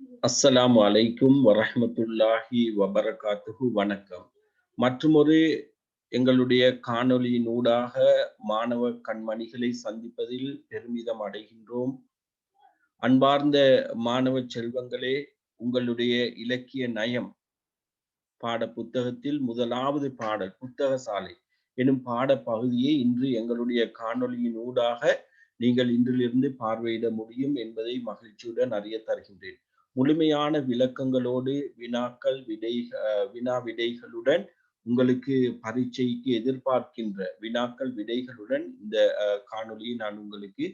அஸ்ஸலாமு அலைக்கும் வரஹ்மத்துல்லாஹி வபரகாத்துஹு. வணக்கம். மற்றுமொரு எங்களுடைய காணொளியினூடாக மாணவ கண்மணிகளை சந்திப்பதில் பெருமிதம் அடைகின்றோம். அன்பார்ந்த மாணவ செல்வங்களே, உங்களுடைய இலக்கிய நயம் பாட புத்தகத்தில் முதலாவது பாடல் புத்தக சாலை எனும் பாட பகுதியை இன்று எங்களுடைய காணொளியின் ஊடாக நீங்கள் இன்றிலிருந்து பார்வையிட முடியும் என்பதை மகிழ்ச்சியுடன் அறிய தருகின்றேன். முழுமையான விளக்கங்களோடு வினா விடைகளுடன் உங்களுக்கு பரீட்சைக்கு எதிர்பார்க்கின்ற வினாக்கள் விடைகளுடன் இந்த காணொளியை நான் உங்களுக்கு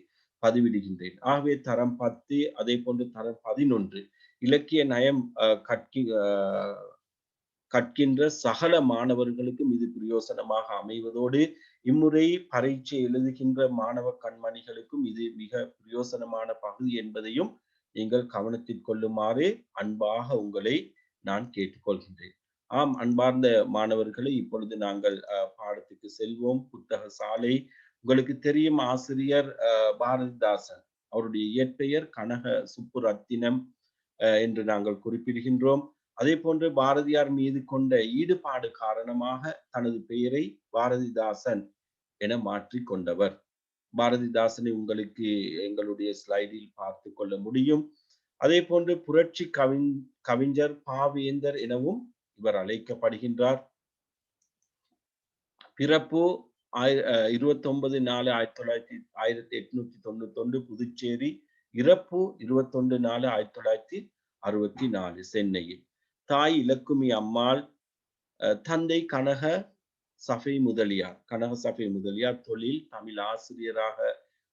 பதிவிடுகின்றேன். ஆகவே தரம் 10 அதே போன்று தரம் 11 இலக்கிய நயம் கற்கின்ற சகல மாணவர்களுக்கும் இது பிரயோசனமாக அமைவதோடு, இம்முறை பரீட்சை எழுதுகின்ற மாணவ கண்மணிகளுக்கும் இது மிக பிரயோசனமான பகுதி என்பதையும் நீங்கள் கவனத்தில் கொள்ளுமாறு அன்பாக உங்களை நான் கேட்டுக்கொள்கின்றேன். ஆம், அன்பார்ந்த மாணவர்களை, இப்பொழுது நாங்கள் பாடத்துக்கு செல்வோம். புத்தக சாலை. உங்களுக்கு தெரியும், ஆசிரியர் பாரதிதாசன். அவருடைய இயற்பெயர் கனக சுப்புரத்தினம் என்று நாங்கள் குறிப்பிடுகின்றோம். அதே போன்று பாரதியார் மீது கொண்ட ஈடுபாடு காரணமாக தனது பெயரை பாரதிதாசன் என மாற்றிக் கொண்டவர். பாரதிதாசனை உங்களுக்கு எங்களுடைய ஸ்லைடில் பார்த்து கொள்ள முடியும். அதே போன்று புரட்சி கவிஞர் பாவேந்தர் எனவும் இவர் அழைக்கப்படுகின்றார். பிறப்பு 29/4/1891 புதுச்சேரி. இறப்பு 21/4/1964 சென்னையில். தாய் இலக்குமி அம்மாள், தந்தை கனக சஃபை முதலியார். கனக சஃபை முதலியார் தொழில் தமிழ் ஆசிரியராக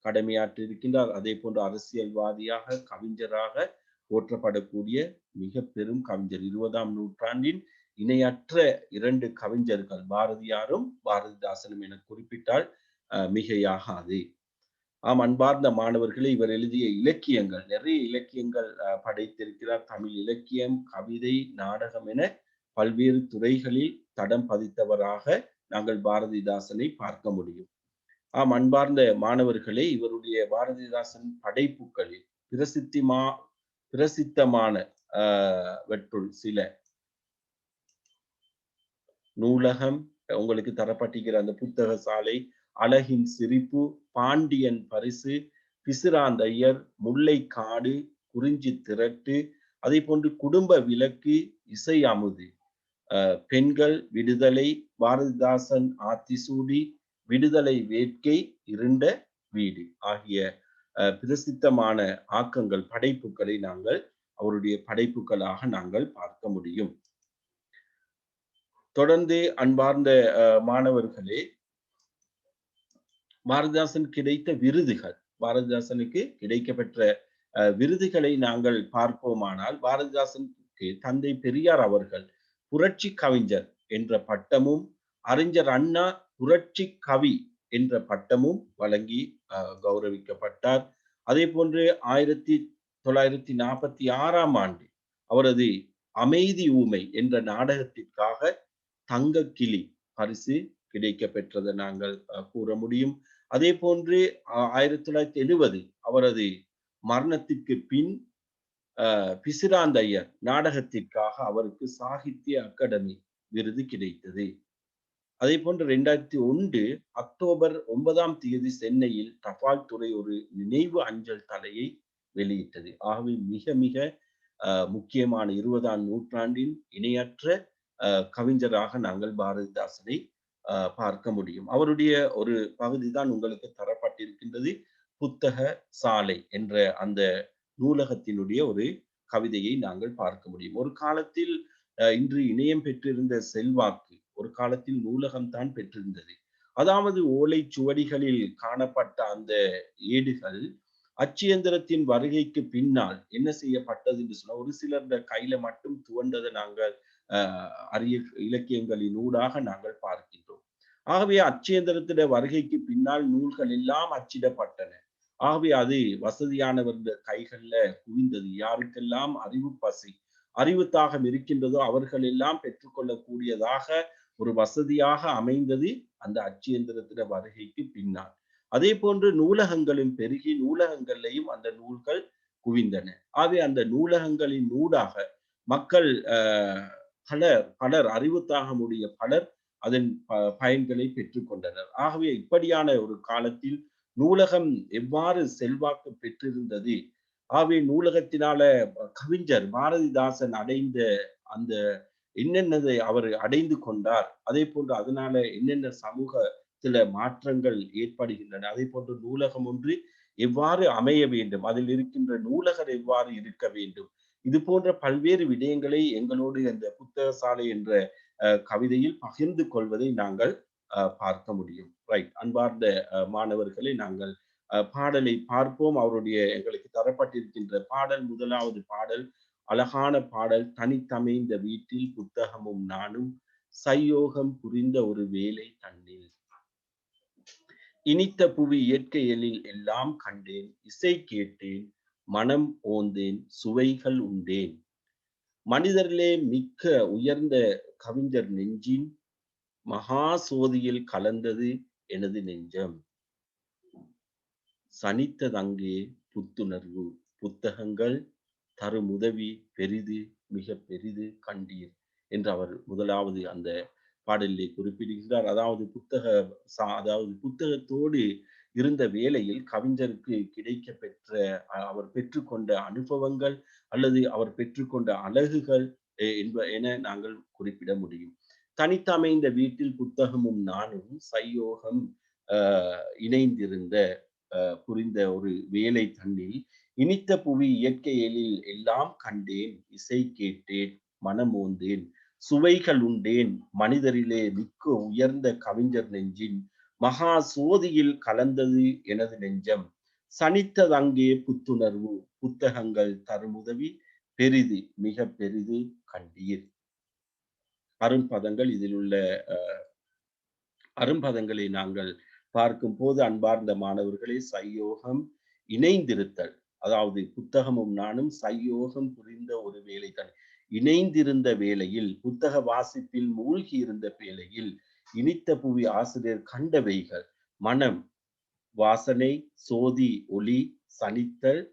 கடமையாற்றியிருக்கின்றார். அதே போன்று அரசியல்வாதியாக, கவிஞராக போற்றப்படக்கூடிய மிக பெரும் கவிஞர். 20ஆம் நூற்றாண்டின் இணையற்ற 2 கவிஞர்கள், பாரதியாரும் பாரதிதாசனும் என குறிப்பிட்டால் மிகையாகாது. ஆம், அன்பார்ந்த மாணவர்களே, இவர் எழுதிய இலக்கியங்கள், நிறைய இலக்கியங்கள் படைத்திருக்கிறார். தமிழ் இலக்கியம், கவிதை, நாடகம் என பல்வேறு துறைகளில் தடம் பதித்தவராக நாங்கள் பாரதிதாசனை பார்க்க முடியும். ஆம், அன்பார்ந்த மாணவர்களே, இவருடைய பாரதிதாசன் படைப்புகளில் பிரசித்தமான வெற்றுள் சில நூலகம், உங்களுக்கு தரப்பட்டிருக்கிற அந்த புத்தக சாலை, அழகின் சிரிப்பு, பாண்டியன் பரிசு, பிசிராந்தையர், முல்லை காடு, குறிஞ்சி திரட்டு, அதே போன்று குடும்ப விளக்கு, இசை அமுது, பெண்கள் விடுதலை, பாரதிதாசன் ஆத்திசூடி, விடுதலை வேட்கை, இருண்ட வீடு ஆகிய பிரசித்தமான ஆக்கங்கள், படைப்புகளை நாங்கள் அவருடைய படைப்புகளாக நாங்கள் பார்க்க முடியும். தொடர்ந்து அன்பார்ந்த மாணவர்களே, பாரதிதாசன் கிடைத்த விருதுகள், பாரதிதாசனுக்கு கிடைக்கப்பெற்ற விருதுகளை நாங்கள் பார்ப்போமானால், பாரதிதாசனுக்கு தந்தை பெரியார் அவர்கள் புரட்சி கவிஞர் என்ற பட்டமும், அறிஞர் அண்ணா புரட்சி கவி என்ற பட்டமும் வழங்கி கௌரவிக்கப்பட்டார். அதே போன்று 1946ஆம் ஆண்டு அவரது அமைதி ஊமை என்ற நாடகத்திற்காக தங்கக்கிளி பரிசு கிடைக்க பெற்றதை நாங்கள் கூற முடியும். அதே போன்று 1970 அவரது மரணத்திற்கு பின் பிசிராந்தையர் நாடகத்திற்காக அவருக்கு சாகித்ய அகாடமி விருது கிடைத்தது. அதே போன்று 2001 அக்டோபர் 9ஆம் தேதி சென்னையில் தபால் துறை ஒரு நினைவு அஞ்சல் தலையை வெளியிட்டது. ஆகவே மிக மிக முக்கியமான 20ஆம் நூற்றாண்டின் இணையற்ற கவிஞராக நாங்கள் பாரதிதாசனை பார்க்க முடியும். அவருடைய ஒரு பகுதி தான் உங்களுக்கு தரப்பட்டிருக்கின்றது. புத்தக சாலை என்ற அந்த நூலகத்தினுடைய ஒரு கவிதையை நாங்கள் பார்க்க முடியும். ஒரு காலத்தில் இன்று இணையம் பெற்றிருந்த செல்வாக்கு ஒரு காலத்தில் நூலகம் தான் பெற்றிருந்தது. அதாவது ஓலைச்சுவடிகளில் காணப்பட்ட அந்த ஏடுகள் அச்சியந்திரத்தின் வருகைக்கு பின்னால் என்ன செய்யப்பட்டது என்று சொன்னால், ஒரு சிலர் கையில மட்டும் துவண்டதை நாங்கள் அரிய இலக்கியங்களின் ஊடாக நாங்கள் பார்க்கின்றோம். ஆகவே அச்சியந்திரத்திட வருகைக்கு பின்னால் நூல்கள் எல்லாம் அச்சிடப்பட்டன. ஆகவே அது வசதியானவர்கள் கைகள்ல குவிந்தது. யாருக்கெல்லாம் அறிவு பசி, அறிவு தாகம் இருக்கின்றதோ அவர்கள் எல்லாம் பெற்றுக்கொள்ளக்கூடியதாக ஒரு வசதியாக அமைந்தது அந்த அச்சியந்திரத்திட வருகைக்கு பின்னால். அதே போன்று நூலகங்களும் பெருகி, நூலகங்களையும் அந்த நூல்கள் குவிந்தன. ஆகவே அந்த நூலகங்களின் ஊடாக மக்கள் பலர் பலர் அறிவுத்தாகமுடைய பலர் அதன் பயன்களை பெற்றுக் கொண்டனர். ஆகவே இப்படியான ஒரு காலத்தில் நூலகம் எவ்வாறு செல்வாக்கு பெற்றிருந்தது. ஆகவே நூலகத்தினால கவிஞர் பாரதிதாசன் அடைந்த அந்த என்னென்னதை அவர் அடைந்து கொண்டார். அதே போன்று அதனால என்னென்ன சமூகத்தில மாற்றங்கள் ஏற்படுகின்றன. அதே போன்று நூலகம் ஒன்று எவ்வாறு அமைய வேண்டும். அதில் இருக்கின்ற நூலகர் எவ்வாறு இருக்க வேண்டும். இது போன்ற பல்வேறு விடயங்களை எங்களோடு அந்த புத்தக சாலை என்ற கவிதையில் பகிர்ந்து கொள்வதை நாங்கள் பார்க்க முடியும். ரைட். அன்பார்ந்த மாணவர்களை நாங்கள் பாடலை பார்ப்போம். அவருடைய எங்களுக்கு தரப்பட்டிருக்கின்ற பாடல் முதலாவது பாடல் அழகான பாடல். தனித்தமைந்த வீட்டில் புத்தகமும் நானும் சையோகம் புரிந்த ஒரு வேலை தன்னில். இனித்த புவி இயற்கையலில் எல்லாம் கண்டேன். இசை கேட்டேன். மனம் ஓந்தேன். சுவைகள் உண்டேன். மனிதரிலே மிக்க உயர்ந்த கவிஞர் நெஞ்சின் மகா சோதியில் கலந்தது எனது நெஞ்சம். சனித்ததங்கே புத்துணர்வு. புத்தகங்கள் தரும் உதவி பெரிது, மிக பெரிது கண்டீர் என்று அவர் முதலாவது அந்த பாடலிலே குறிப்பிடுகிறார். அதாவது அதாவது புத்தகத்தோடு இருந்த வேளையில் கவிஞருக்கு கிடைக்க பெற்ற அவர் பெற்றுக்கொண்ட அனுபவங்கள் அல்லது அவர் பெற்றுக்கொண்ட அழகுகள் என நாங்கள் குறிப்பிட முடியும். தனித்தமைந்த வீட்டில் புத்தகமும் நானும் சையோகம் இணைந்திருந்த புரிந்த ஒரு வேலை தன்னில் இனித்த புவி இயற்கை எழில் எல்லாம் கண்டேன். இசை கேட்டேன். மனமோந்தேன். சுவைகள் உண்டேன். மனிதரிலே மிக்க உயர்ந்த கவிஞர் நெஞ்சின் மகா சோதியில் கலந்தது எனது நெஞ்சம். சனித்ததங்கே புத்துணர்வு. புத்தகங்கள் தரும் உதவி பெரிது, மிக பெரிது கண்டீர். அரும்பதங்கள் இதில் உள்ள அரும்பதங்களை நாங்கள் பார்க்கும் போது அன்பார்ந்த மாணவர்களே, சையோகம் இணைந்திருத்தல். அதாவது புத்தகமும் நானும் சையோகம் புரிந்த ஒரு வேலை தான். இணைந்திருந்த வேளையில், புத்தக வாசிப்பில் மூழ்கி இருந்த வேளையில், இனித்த புவி ஆசிரியர் கண்டவைகள் மனம், வாசனை, சோதி, ஒளி, சனித்தல்,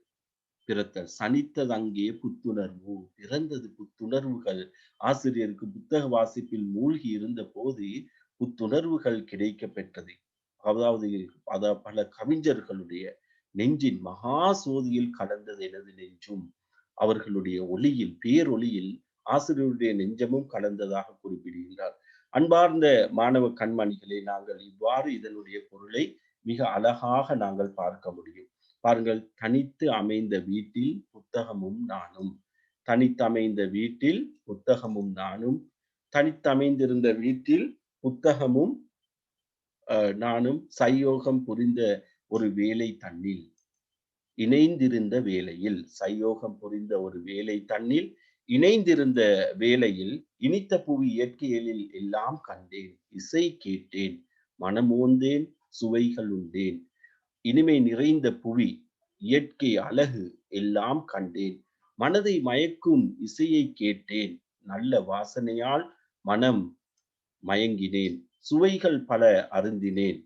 பிறத்தல். சனித்தது அங்கே புத்துணர்வு. பிறந்தது புத்துணர்வுகள். ஆசிரியருக்கு புத்தக வாசிப்பில் மூழ்கி இருந்த போது புத்துணர்வுகள் கிடைக்க பெற்றது. அதாவது பல கவிஞர்களுடைய நெஞ்சின் மகா சோதியில் கலந்தது எனது நெஞ்சும். அவர்களுடைய ஒளியில், பேரொளியில் ஆசிரியருடைய நெஞ்சமும் கலந்ததாக குறிப்பிடுகின்றார். அன்பார்ந்த மாணவ கண்மணிகளே, நாங்கள் இவ்வாறு இதனுடைய பொருளை மிக அழகாக நாங்கள் பார்க்க முடியும். பாருங்கள், தனித்து அமைந்த வீட்டில் புத்தகமும் நானும். தனித்தமைந்த வீட்டில் புத்தகமும் நானும். தனித்தமைந்திருந்த வீட்டில் புத்தகமும் நானும் சையோகம் புரிந்த ஒரு வேலை தன்னில். இணைந்திருந்த வேளையில், சையோகம் புரிந்த ஒரு வேலை தன்னில் இணைந்திருந்த வேளையில் இனித்த புவி இயற்கையலில் எல்லாம் கண்டேன். இசை கேட்டேன். மனமோந்தேன். சுவைகள் உண்டேன். இனிமை நிறைந்த புவி, இயற்கை அழகு எல்லாம் கண்டேன். மனதை மயக்கும் இசையை கேட்டேன். நல்ல வாசனையால் மனம் மயங்கினேன். சுவைகள் பல அருந்தினேன்.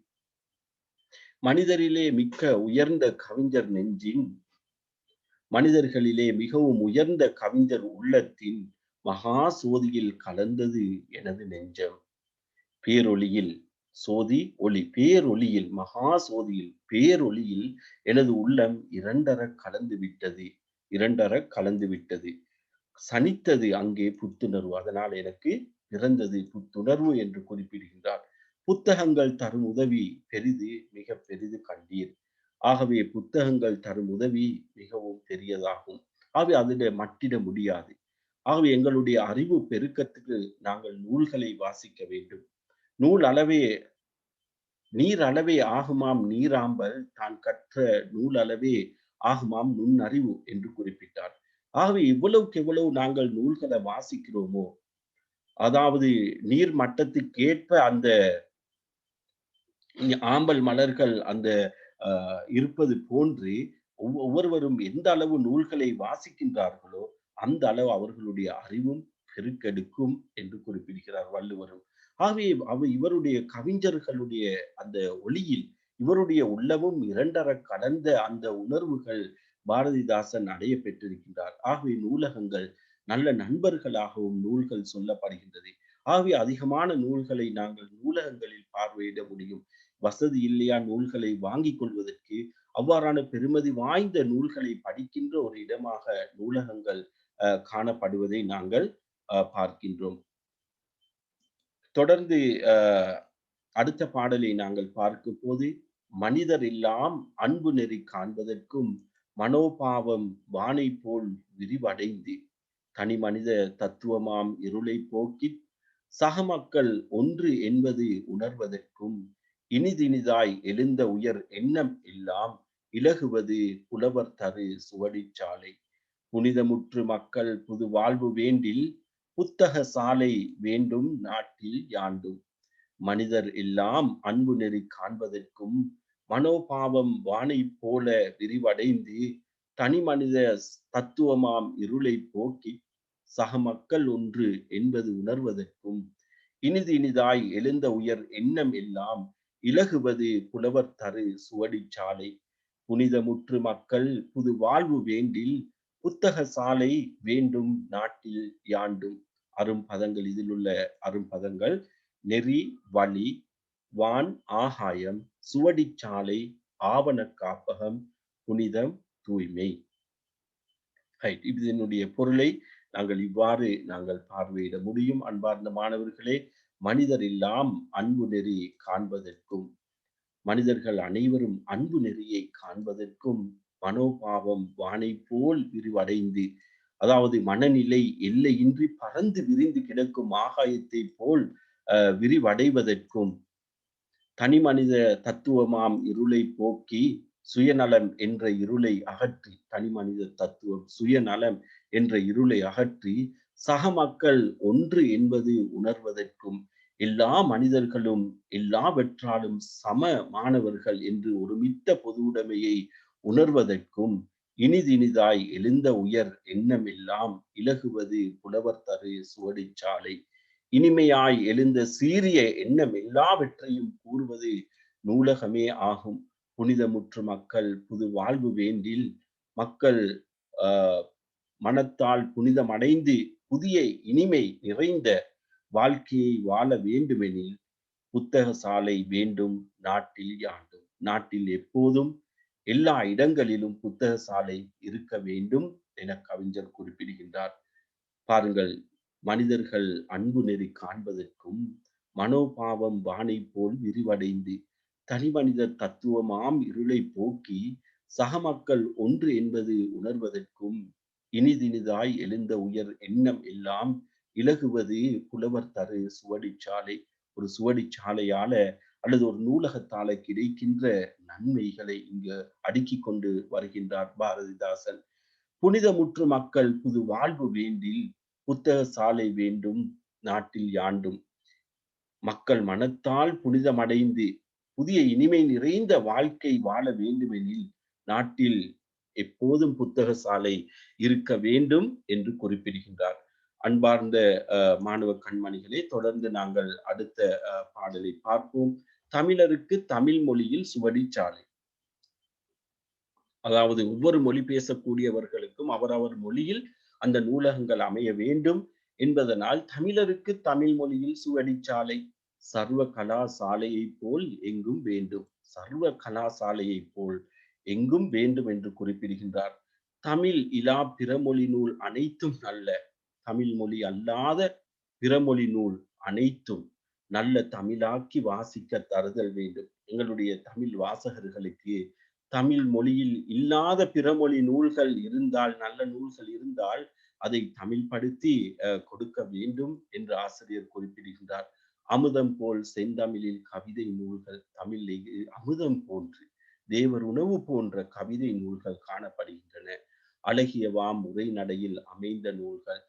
மனிதரிலே மிக்க உயர்ந்த கவிஞர் நெஞ்சின் மனிதர்களிலே மிகவும் உயர்ந்த கவிஞர் உள்ளத்தின் மகா சோதியில் கலந்தது எனது நெஞ்சம். பேரொளியில் சோதி ஒளி, பேரொளியில் மகா சோதியில் பேரொளியில் எனது உள்ளம் இரண்டர கலந்து விட்டது. சனித்தது அங்கே புத்துணர்வு. அதனால் எனக்கு பிறந்தது புத்துணர்வு என்று குறிப்பிடுகின்றார். புத்தகங்கள் தரும் உதவி பெரிது, மிக பெரிது கண்டீர். ஆகவே புத்தகங்கள் தரும் உதவி மிகவும் பெரியதாகும். ஆகவே அதிலே மட்டிட முடியாது. ஆகவே எங்களுடைய அறிவு பெருக்கத்துக்கு நாங்கள் நூல்களை வாசிக்க வேண்டும். நீர் அளவே ஆகுமாம் நீராம்பல் தான் கற்ற நூல் அளவே ஆகுமாம் நுண்ணறிவு என்று குறிப்பிட்டார். ஆகவே எவ்வளவுக்கு எவ்வளவு நாங்கள் நூல்களை வாசிக்கிறோமோ, அதாவது நீர் மட்டத்துக்கேற்ப அந்த ஆம்பல் மலர்கள் அந்த இருப்பது போன்று ஒவ்வொருவரும் எந்த அளவு நூல்களை வாசிக்கின்றார்களோ அந்த அளவு அவர்களுடைய அறிவும் பெருக்கெடுக்கும் என்று குறிப்பிடுகிறார் வள்ளுவரும். ஆகவே இவருடைய கவிஞர்களுடைய அந்த ஒளியில் இவருடைய உள்ளமும் இரண்டர கலந்த அந்த உணர்வுகள் பாரதிதாசன் அடைய பெற்றிருக்கின்றார். ஆகவே நூலகங்கள் நல்ல நண்பர்களாகவும் நூல்கள் சொல்லப்படுகின்றது. ஆகவே அதிகமான நூல்களை நாங்கள் நூலகங்களில் பார்வையிட முடியும். வசதி இல்லையா நூல்களை வாங்கிக் கொள்வதற்கு, அவ்வாறான பெருமதி வாய்ந்த நூல்களை படிக்கின்ற ஒரு இடமாக நூலகங்கள் காணப்படுவதை நாங்கள் பார்க்கின்றோம். தொடர்ந்து அ அடுத்த பாடலை நாங்கள் பார்க்கும்போது, மனிதர் எல்லாம் அன்பு நெறி காண்பதற்கும் மனோபாவம் வானை போல் விரிவடைந்து தனி மனித தத்துவமாம் இருளை போக்கிச் சக மக்கள் ஒன்று என்பது உணர்வதற்கும் இனிதினிதாய் எழுந்த உயர் எண்ணம் எல்லாம் இலகுவது புலவர் தரு சுவடிச்சாலை. புனிதமுற்று மக்கள் புது வாழ்வு வேண்டில் புத்தக சாலை வேண்டும் நாட்டில் யாண்டும். மனிதர் எல்லாம் அன்பு நெறி காண்பதற்கும் மனோபாவம் வானை போல விரிவடைந்து தனி மனித தத்துவமாம் இருளை போக்கி சக மக்கள் ஒன்று என்பது உணர்வதற்கும் இனிது இனிதாய் எழுந்த உயர் எண்ணம் எல்லாம் இலகுவது புலவர் தரு சுவடிச்சாலை. புனிதமுற்று மக்கள் புது வாழ்வு வேண்டில் புத்தக சாலை வேண்டும் நாட்டில் யாண்டும். அரும்பதங்கள் இதில் உள்ள அரும்பதங்கள் நெறி, வழி, வான், ஆகாயம், சுவடிச்சாலை, ஆவண காப்பகம், புனிதம், தூய்மை. இதனுடைய பொருளை நாங்கள் பார்வையிட முடியும். அன்பார்ந்த மாணவர்களே, மனிதர் எல்லாம் அன்பு நெறி காண்பதற்கும், மனிதர்கள் அனைவரும் அன்பு நெறியை காண்பதற்கும் மனோபாவம் வானை போல் விரிவடைந்து, அதாவது மனநிலை எல்லையின்றி பறந்து விரிந்து கிடக்கும் ஆகாயத்தை போல் விரிவடைவதற்கும் தனி மனித தத்துவமாம் இருளை போக்கி சுயநலம் என்ற இருளை அகற்றி, தனி மனித தத்துவம் சுயநலம் என்ற இருளை அகற்றி சக மக்கள் ஒன்று என்பது உணர்வதற்கும் எல்லா மனிதர்களும் எல்லாவற்றாலும் சமமானவர்கள் என்று ஒருமித்த பொதுவுடைமையை உணர்வதற்கும் இனிதினிதாய் எழுந்த உயர் எண்ணம் எல்லாம் இலகுவது புலவர் தரு சுவடிச்சாலை. இனிமையாய் எழுந்த சீரிய எண்ணம் எல்லாவற்றையும் கூறுவது நூலகமே ஆகும். புனிதமுற்று மக்கள் புது வாழ்வு வேண்டில் மக்கள் மனத்தால் புனிதமடைந்து புதிய இனிமை நிறைந்த வாழ்க்கையை வாழ வேண்டுமெனில் புத்தக சாலை வேண்டும் நாட்டில் யாண்டும். நாட்டில் எப்போதும் எல்லா இடங்களிலும் புத்தக சாலை இருக்க வேண்டும் என கவிஞர் குறிப்பிடுகின்றார். பாருங்கள், மனிதர்கள் அன்பு நெறி காண்பதற்கும் மனோபாவம் வானை போல் விரிவடைந்து தனி மனித தத்துவமாம் இருளை போக்கி சக மக்கள் ஒன்று என்பது உணர்வதற்கும் இனிதினிதாய் எழுந்த உயர் எண்ணம் எல்லாம் இலகுவது புலவர் தரு சுவடிச்சாலை. ஒரு சுவடிச்சாலையால அல்லது ஒரு நூலகத்தால கிடைக்கின்ற நன்மைகளை இங்கு அடுக்கிக் கொண்டு வருகின்றார் பாரதிதாசன். புனிதமுற்று மக்கள் புது வாழ்வு வேண்டில் புத்தக சாலை வேண்டும் நாட்டில் யாண்டும். மக்கள் மனத்தால் புனிதமடைந்து புதிய இனிமை நிறைந்த வாழ்க்கை வாழ வேண்டுமெனில் நாட்டில் எப்போதும் புத்தக சாலை இருக்க வேண்டும் என்று குறிப்பிடுகின்றார். அன்பார்ந்த மாணவ கண்மணிகளே, தொடர்ந்து நாங்கள் அடுத்த பாடலை பார்ப்போம். தமிழருக்கு தமிழ் மொழியில் சுவடிச்சாலை. அதாவது ஒவ்வொரு மொழி பேசக்கூடியவர்களுக்கும் அவரவர் மொழியில் அந்த நூலகங்கள் அமைய வேண்டும் என்பதனால் தமிழருக்கு தமிழ் மொழியில் சுவடிச்சாலை சர்வ கலாசாலையை போல் எங்கும் வேண்டும். சர்வ கலாசாலையை போல் எங்கும் வேண்டும் என்று குறிப்பிடுகின்றார். தமிழ் இலா பிறமொழி நூல் அனைத்தும் நல்ல, தமிழ் மொழி அல்லாத பிறமொழி நூல் அனைத்தும் நல்ல தமிழாக்கி வாசிக்க தருதல் வேண்டும். எங்களுடைய தமிழ் வாசகர்களுக்கு தமிழ் மொழியில் இல்லாத பிறமொழி நூல்கள் இருந்தால், நல்ல நூல்கள் இருந்தால் அதை தமிழ் படுத்தி கொடுக்க வேண்டும் என்று ஆசிரியர் குறிப்பிடுகின்றார். அமுதம் போல் செந்தமிழில் கவிதை நூல்கள் தமிழில் அமுதம் போன்று தேவர் உணவு போன்ற கவிதை நூல்கள் காணப்படுகின்றன. அழகியவாம் உரைநடையில் அமைந்த நூல்கள்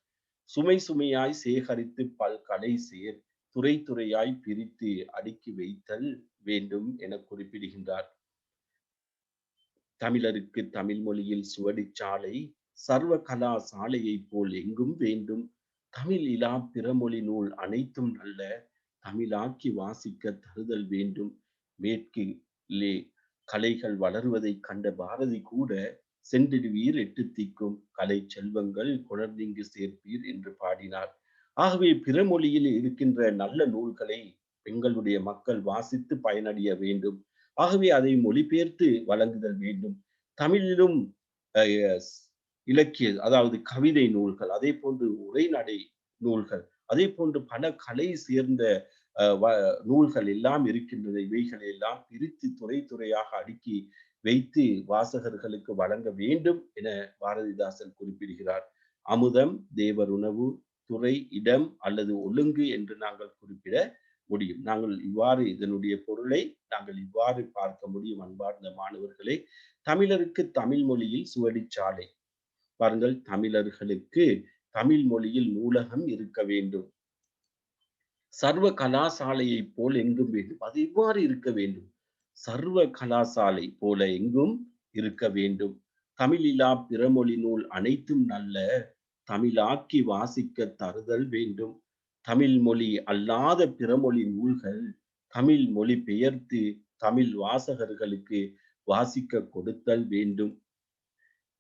சுமை சுமையாய் சேகரித்து பல்கலை சேர் துறை துறையாய் பிரித்து அடுக்கி வைத்தல் வேண்டும் என குறிப்பிடுகின்றார். தமிழருக்கு தமிழ் மொழியில் சுவடிச்சாலை சர்வ கலா சாலையை போல் எங்கும் வேண்டும். தமிழ் இலா பிறமொழி நூல் அனைத்தும் நல்ல, தமிழாக்கி வாசிக்க தருதல் வேண்டும். மேற்கிலே கலைகள் வளர்வதை கண்ட பாரதி கூட சென்றிடுவீர் எட்டு திக்கும் கலை செல்வங்கள் கொணர்ந்திங்கு சேர்ப்பீர் என்று பாடினார். ஆகவே பிற மொழியில் இருக்கின்ற நல்ல நூல்களை எங்களுடைய மக்கள் வாசித்து பயனடைய வேண்டும். ஆகவே அதை மொழிபெயர்த்து வழங்குதல் வேண்டும். தமிழிலும் இலக்கிய அதாவது கவிதை நூல்கள், அதே போன்று உரைநடை நூல்கள், அதே போன்று பல கலை சேர்ந்த நூல்கள் எல்லாம் இருக்கின்றது. இவைகளை எல்லாம் பிரித்து துறை துறையாக அடுக்கி வைத்து வாசகர்களுக்கு வழங்க வேண்டும் என பாரதிதாசன் குறிப்பிடுகிறார். அமுதம் தேவர் உணவு, துறை இடம் அல்லது ஒழுங்கு என்று நாங்கள் குறிப்பிட முடியும். நாங்கள் இவ்வாறு இதனுடைய பொருளை நாங்கள் இவ்வாறு பார்க்க முடியும். அன்பார்ந்த மாணவர்களே, தமிழருக்கு தமிழ் மொழியில் சுவடிச்சாலை. பாருங்கள், தமிழர்களுக்கு தமிழ் மொழியில் நூலகம் இருக்க வேண்டும். சர்வ கலாசாலையை போல் எங்கும் வேண்டும். அது இவ்வாறு இருக்க வேண்டும். சர்வ கலாசாலை போல எங்கும் இருக்க வேண்டும். தமிழிலா பிறமொழி நூல் அனைத்தும் நல்ல தமிழாக்கி வாசிக்க தருதல் வேண்டும். தமிழ் மொழி அல்லாத பிறமொழி நூல்கள் தமிழ் மொழி பெயர்த்து தமிழ் வாசகர்களுக்கு வாசிக்க கொடுத்தல் வேண்டும்.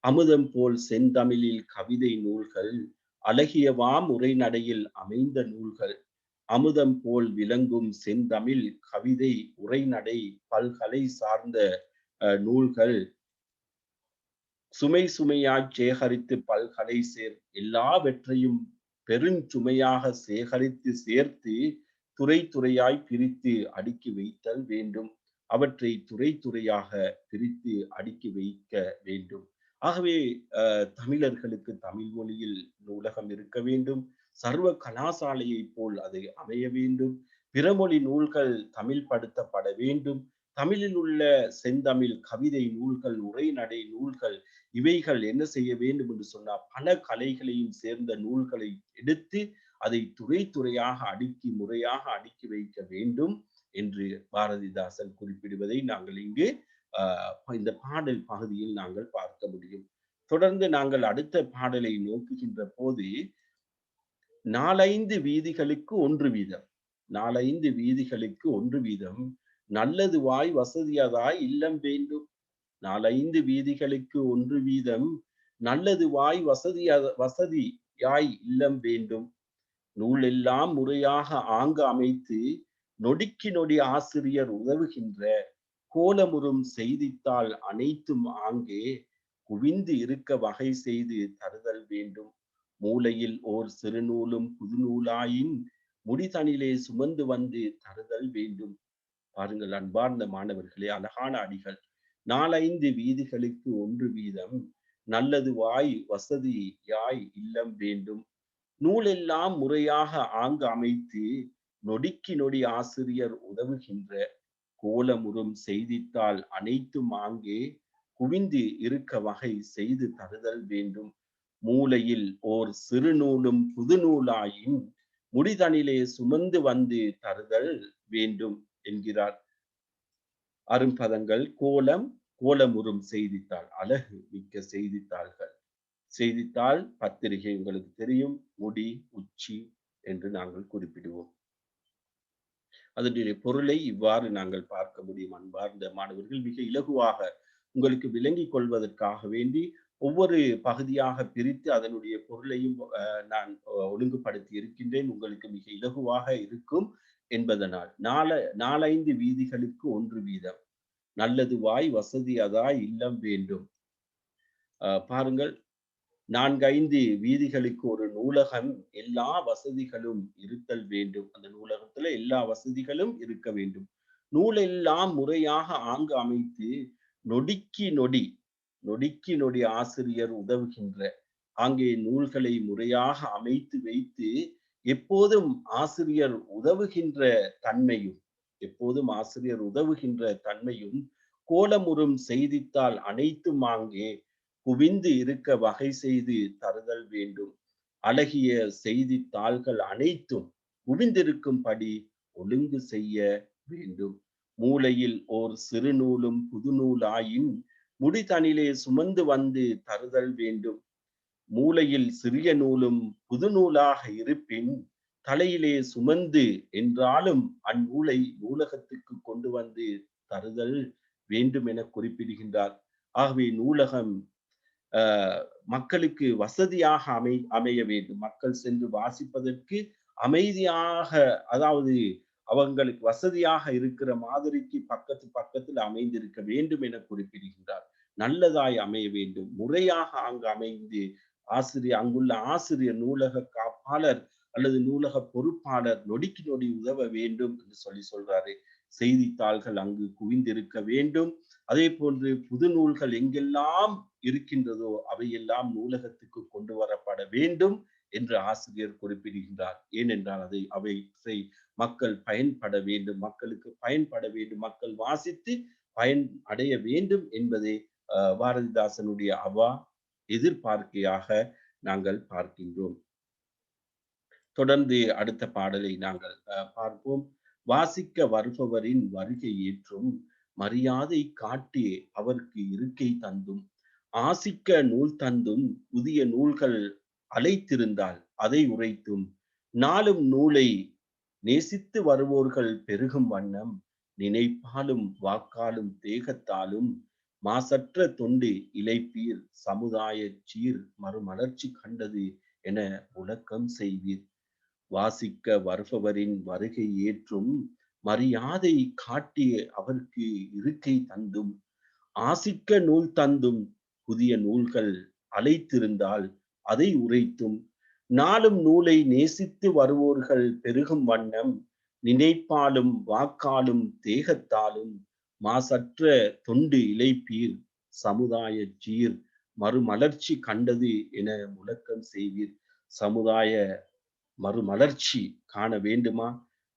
அமுதம் போல் செந்தமிழில் கவிதை நூல்கள் அழகியவாம் உரைநடையில் அமைந்த நூல்கள். அமுதம் போல் விளங்கும் செந்தமிழ் கவிதை உரைநடை பல்கலை சார்ந்த நூல்கள் சுமை சுமையாய் சேகரித்து பல்கலை சேர் எல்லாவற்றையும் பெருஞ்சுமையாக சேகரித்து சேர்த்து துறை துறையாய் பிரித்து அடுக்கி வைத்தல் வேண்டும். அவற்றை துறை துறையாக பிரித்து அடுக்கி வைக்க வேண்டும். ஆகவே தமிழர்களுக்கு தமிழ் மொழியில் நூலகம் இருக்க வேண்டும். சர்வ கலாசாலையை போல் அது அமைய வேண்டும். பிறமொழி நூல்கள் தமிழ் படுத்தப்பட வேண்டும். தமிழில் உள்ள செந்தமிழ் கவிதை நூல்கள், உரைநடை நூல்கள், இவைகள் என்ன செய்ய வேண்டும் என்று சொன்னால் பல கலைகளையும் சேர்ந்த நூல்களை எடுத்து அதை துறை துறையாக அடுக்கி முறையாக அடுக்கி வைக்க வேண்டும் என்று பாரதிதாசன் குறிப்பிடுவதை நாங்கள் இங்கு இந்த பாடல் பகுதியில் நாங்கள் பார்க்க முடியும். தொடர்ந்து நாங்கள் அடுத்த பாடலை நோக்குகின்ற போது, நாலைந்து வீதிகளுக்கு ஒன்று வீதம், நாலைந்து வீதிகளுக்கு ஒன்று வீதம், நல்லது வாய் வசதியதாய் இல்லம் வேண்டும். நாலைந்து வீதிகளுக்கு ஒன்று வீதம், நல்லது வாய் வசதியாய் இல்லம் வேண்டும். நூலெல்லாம் முறையாக ஆங்கு அமைத்து நொடிக்கு நொடி ஆசிரியர் உதவுகின்ற கோலமுறும் செய்தித்தாள் அனைத்தும் ஆங்கே குவிந்து இருக்க வகை செய்து தருதல் வேண்டும். மூலையில் ஓர் சிறுநூலும் புதுநூலாயின் முடிதனிலே சுமந்து வந்து தருதல் வேண்டும். பாருங்கள் அன்பார்ந்த மாணவர்களே, அழகான அடிகள். நாலைந்து வீதிகளுக்கு ஒன்று வீதம், நல்லது வாய் வசதியாய் இல்லம் வேண்டும். நூலெல்லாம் முறையாக ஆங்கு அமைத்து நொடிக்கு நொடி ஆசிரியர் உதவுகின்ற கோலமுறும் செய்தித்தாள் அனைத்தும் ஆங்கே குவிந்து இருக்க வகை செய்து தருதல் வேண்டும். மூலையில் ஓர் சிறுநூலும் புதுநூலாயின் முடிதனிலே சுமந்து வந்து தருதல் வேண்டும் என்கிறார். அரும்பதங்கள் கோலம், கோலமுறும் செய்தித்தாள், அழகு மிக்க செய்தித்தாள்கள். செய்தித்தாள் பத்திரிகை உங்களுக்கு தெரியும், முடி உச்சி என்று நாங்கள் குறிப்பிடுவோம். அதனுடைய பொருளை இவ்வாறு நாங்கள் பார்க்க முடியும். அன்பார்ந்த மாணவர்கள், மிக இலகுவாக உங்களுக்கு விளங்கிக் கொள்வதற்காக வேண்டி ஒவ்வொரு பகுதியாக பிரித்து அதனுடைய பொருளையும் நான் ஒழுங்குபடுத்தி இருக்கின்றேன். உங்களுக்கு மிக இலகுவாக இருக்கும் என்பதனால். நாலைந்து வீதிகளுக்கு ஒன்று வீதம், நல்லது வாய் வசதியதாய் இல்லம் வேண்டும். பாருங்கள், 4-5 வீதிகளுக்கு ஒரு நூலகம், எல்லா வசதிகளும் இருத்தல் வேண்டும். அந்த நூலகத்துல எல்லா வசதிகளும் இருக்க வேண்டும். நூலெல்லாம் முறையாக ஆங்கு அமைத்து நொடிக்கு நொடி, நொடிக்கு நொடி ஆசிரியர் உதவுகின்ற, ஆங்கே நூல்களை முறையாக அமைத்து வைத்து எப்போதும் ஆசிரியர் உதவுகின்ற தன்மையும், எப்போதும் ஆசிரியர் உதவுகின்ற தன்மையும், கோலமுறும் செய்தித்தாள் அனைத்தும் ஆங்கே குவிந்து இருக்க வகை செய்து தருதல் வேண்டும். அழகிய செய்தித்தாள்கள் அனைத்தும் குவிந்திருக்கும்படி ஒழுங்கு செய்ய வேண்டும். மூலையில் ஓர் சிறுநூலும் புதுநூலாயின் முடிதனிலே சுமந்து வந்து தருதல் வேண்டும். மூலையில் சிறிய நூலும் புதுநூலாக இருப்பின் தலையிலே சுமந்து என்றாலும் அந்நூலை நூலகத்துக்கு கொண்டு வந்து தருதல் வேண்டும் என குறிப்பிடுகின்றார். ஆகவே நூலகம் மக்களுக்கு வசதியாக அமைய வேண்டும். மக்கள் சென்று வாசிப்பதற்கு அமைதியாக, அதாவது அவங்களுக்கு வசதியாக இருக்கிற மாதிரிக்கு பக்கத்தில் அமைந்திருக்க வேண்டும் என குறிப்பிடுகின்றார். நல்லதாய் அமைய வேண்டும். முறையாக அங்கு அமைந்து அங்குள்ள ஆசிரியர், நூலக காப்பாளர் அல்லது நூலக பொறுப்பாளர் நொடிக்கு நொடி உதவ வேண்டும் என்று சொல்றாரு. செய்தித்தாள்கள் அங்கு குவிந்திருக்க வேண்டும். அதே போன்று புது நூல்கள் எங்கெல்லாம் இருக்கின்றதோ அவையெல்லாம் நூலகத்துக்கு கொண்டு வரப்பட வேண்டும் என்று ஆசிரியர் குறிப்பிடுகின்றார். ஏனென்றால் அவை மக்கள் பயன்பட வேண்டும், மக்களுக்கு பயன்பட வேண்டும், மக்கள் வாசித்து பயன் அடைய வேண்டும் என்பதே பாரதிதாசனுடைய எதிர்பார்க்கையாக நாங்கள் பார்க்கின்றோம். தொடர்ந்து அடுத்த பாடலை நாங்கள் பார்ப்போம். வாசிக்க வருபவரின் வருகை ஏற்றும், மரியாதை காட்டி அவருக்கு இருக்கை தந்தும், ஆசிக்க நூல் தந்தும், புதிய நூல்கள் அழைத்திருந்தால் அதை உரைத்தும், நாளும் நூலை நேசித்து வருவோர்கள் பெருகும் வண்ணம், நினைப்பாலும் வாக்காலும் தேகத்தாலும், மாசற்ற தொண்டு இளைப்பீர், சமுதாய சீர் மறுமலர்ச்சி கண்டது என முழக்கம் செய்வீர். வாசிக்க வருபவரின் வருகை ஏற்றும், மரியாதை காட்டி அவருக்கு இருக்கை தந்தும், ஆசிக்க நூல் தந்தும், புதிய நூல்கள் அழைத்திருந்தால் அதை உரைத்தும், நாளும் நூலை நேசித்து வருவோர்கள் பெருகும் வண்ணம், நினைப்பாலும் வாக்காலும் தேகத்தாலும், மாசற்ற தொண்டு இளைப்பீர், சமுதாய சீர் மறுமலர்ச்சி கண்டது என முழக்கம் செய்வீர். சமுதாய மறுமலர்ச்சி காண வேண்டுமா?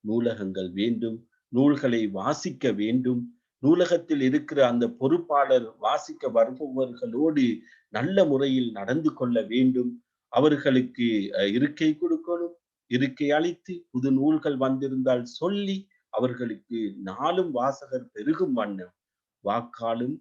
நூலகங்கள் வேண்டும், நூல்களை வாசிக்க வேண்டும். நூலகத்தில் இருக்கிற அந்த பொறுப்பாளர் வாசிக்க வருபவர்களோடு நல்ல முறையில் நடந்து கொள்ள வேண்டும். அவர்களுக்கு இருக்கை கொடுக்கணும், இருக்கை அளித்து புது நூல்கள் வந்திருந்தால் சொல்லி அவர்களுக்கு நாளும் வாசகர் பெருகும் வண்ணம் வாக்காலும்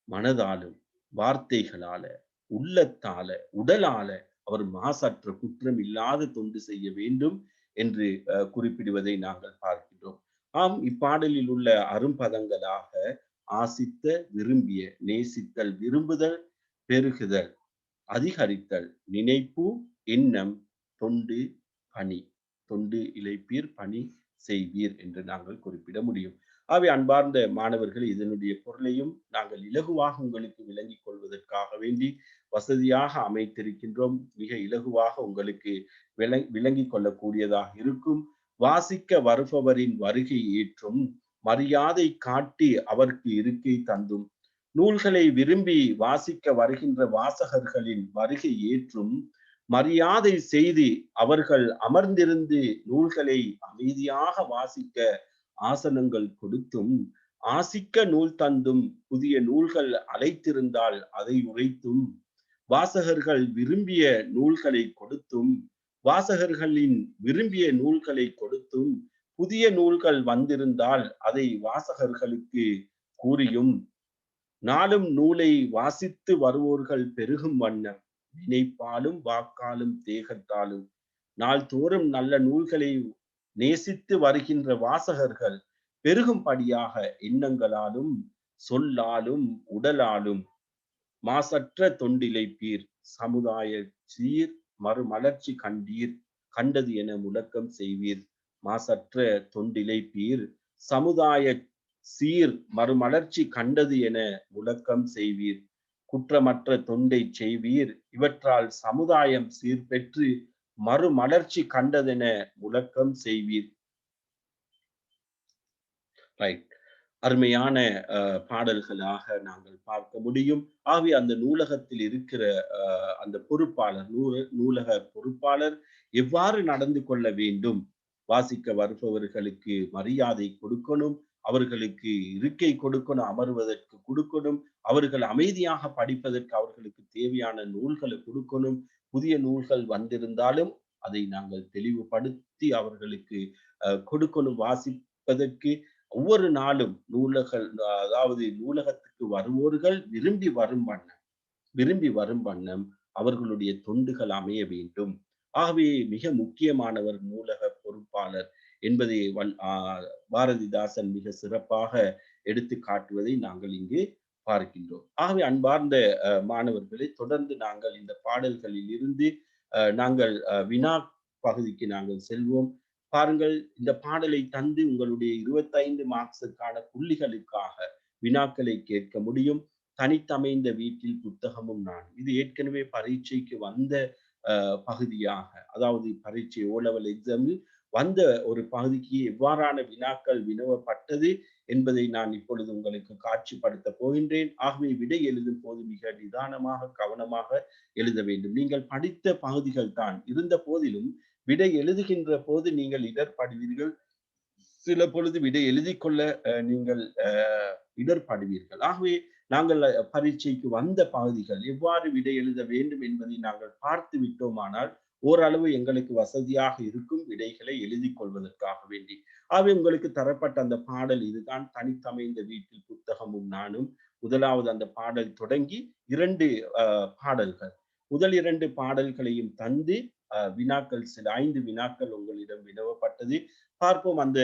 மனதாலும் வார்த்தைகளால உள்ளத்தால உடலால அவர் மாசற்ற குற்றம் இல்லாத தொண்டு செய்ய வேண்டும் என்று குறிப்பிடுவதை நாங்கள் பார்க்கின்றோம். ஆம், இப்பாடலில் உள்ள அரும்பதங்களாக ஆசித்த, விரும்பிய, நேசித்தல், விரும்புதல், பெருகுதல், அதிகரித்தல், நினைப்பு, எண்ணம், தொண்டு, பணி, தொண்டு இளைப்பீர், பணி செய்வீர் என்று நாங்கள் குறிப்பிட முடியும். ஆகவே அன்பார்ந்த மாணவர்கள், இதனுடைய பொருளையும் நாங்கள் இலகுவாக உங்களுக்கு விளங்கிக் கொள்வதற்காக வேண்டி வசதியாக அமைத்திருக்கின்றோம். மிக இலகுவாக உங்களுக்கு விளங்கிக் கொள்ளக்கூடியதாக இருக்கும். வாசிக்க வருபவரின் வருகை ஏற்றும், மரியாதை காட்டி அவருக்கு இருக்கை தந்தும், நூல்களை விரும்பி வாசிக்க வருகின்ற வாசகர்களின் வருகை ஏற்றும், மரியாதை செய்து அவர்கள் அமர்ந்திருந்து நூல்களை அமைதியாக வாசிக்க ஆசனங்கள் கொடுத்தும், ஆசிக்க நூல் தந்தும், புதிய நூல்கள் அழைத்திருந்தால் அதை உரைத்தும், வாசகர்கள் விரும்பிய நூல்களை கொடுத்தும், வாசகர்களின் விரும்பிய நூல்களை கொடுத்தும், புதிய நூல்கள் வந்திருந்தால் அதை வாசகர்களுக்கு கூறியும், நாளும் நூலை வாசித்து வருவோர்கள் பெருகும் வண்ணம், நினைப்பாலும் வாக்காலும் தேகத்தாலும், நாள்தோறும் நல்ல நூல்களை நேசித்து வருகின்ற வாசகர்கள் பெருகும்படியாக எண்ணங்களாலும் சொல்லாலும் உடலாலும் மாசற்ற தொண்டிலைப்பீர், சமுதாய சீர் மறுமலர்ச்சி கண்டது என முழக்கம் செய்வீர். மாசற்ற தொண்டிலைப்பீர், சமுதாய சீர் மறுமலர்ச்சி கண்டது என முழக்கம் செய்வீர். குற்றமற்ற தொண்டை செய்வீர், இவற்றால் சமுதாயம் சீர்பெற்று மறுமலர்ச்சி கண்டதென முழக்கம் செய்வீர். ரைட், அருமையான பாடல்களாக நாங்கள் பார்க்க முடியும். ஆகவே அந்த நூலகத்தில் இருக்கிற அந்த பொறுப்பாளர், நூலக பொறுப்பாளர் எவ்வாறு நடந்து கொள்ள வேண்டும்? வாசிக்க வருபவர்களுக்கு மரியாதை கொடுக்கணும், அவர்களுக்கு இருக்கை கொடுக்கணும், அமர்வதற்கு கொடுக்கணும், அவர்கள் அமைதியாக படிப்பதற்கு அவர்களுக்கு தேவையான நூல்களை கொடுக்கணும். புதிய நூல்கள் வந்திருந்தாலும் அதை நாங்கள் தெளிவுபடுத்தி அவர்களுக்கு கொடுக்கணும். வாசிப்பதற்கு ஒவ்வொரு நாளும் அதாவது நூலகத்துக்கு வருவோர்கள் விரும்பி வரும் வண்ணம் அவர்களுடைய தொண்டுகள் அமைய வேண்டும். ஆகவே மிக முக்கியமானவர் நூலக பொறுப்பாளர் என்பதை பாரதிதாசன் மிக சிறப்பாக எடுத்து காட்டுவதை நாங்கள் இங்கு பார்க்கின்றோம். ஆகவே அன்பார்ந்த மாணவர்களே, தொடர்ந்து நாங்கள் இந்த பாடல்களில் இருந்து நாங்கள் வினா பகுதிக்கு நாங்கள் செல்வோம். பாருங்கள், இந்த பாடலை தந்து உங்களுடைய 25 மார்க்ஸுக்கான புள்ளிகளுக்காக வினாக்களை கேட்க முடியும். தனித்தமைந்த வீட்டில் புத்தகமும் நானும். இது ஏற்கனவே பரீட்சைக்கு வந்த பகுதியாக, அதாவது பரீட்சை ஓ லெவல் எக்ஸாமில் வந்த ஒரு பகுதிக்கு எவ்வாறான வினாக்கள் வினவப்பட்டது என்பதை நான் இப்பொழுது உங்களுக்கு காட்சிப்படுத்தப் போகின்றேன். ஆகவே விடை எழுதும் போது மிக நிதானமாக, கவனமாக எழுத வேண்டும். நீங்கள் படித்த பகுதிகள் தான் இருந்த போதிலும், விடை எழுதுகின்ற போது நீங்கள் இடர்படுவீர்கள். சில பொழுது விடை எழுதிக் கொள்ள நீங்கள் இடர்படுவீர்கள். ஆகவே நாங்கள் பரீட்சைக்கு வந்த பகுதிகள் எவ்வாறு விடை எழுத வேண்டும் என்பதை நாங்கள் பார்த்து விட்டோமானால், ஓரளவு எங்களுக்கு வசதியாக இருக்கும் விடைகளை எழுதிக் கொள்வதற்காக வேண்டி. ஆகவே உங்களுக்கு தரப்பட்ட அந்த பாடல் இதுதான். தனித்தமைந்த வீட்டில் புத்தகமும் நானும். முதலாவது அந்த பாடல் தொடங்கி 2 பாடல்கள். முதல் 2 பாடல்களையும் தந்து வினாக்கள் சில 5 வினாக்கள் உங்களிடம் வினவப்பட்டது. பார்ப்போம் அந்த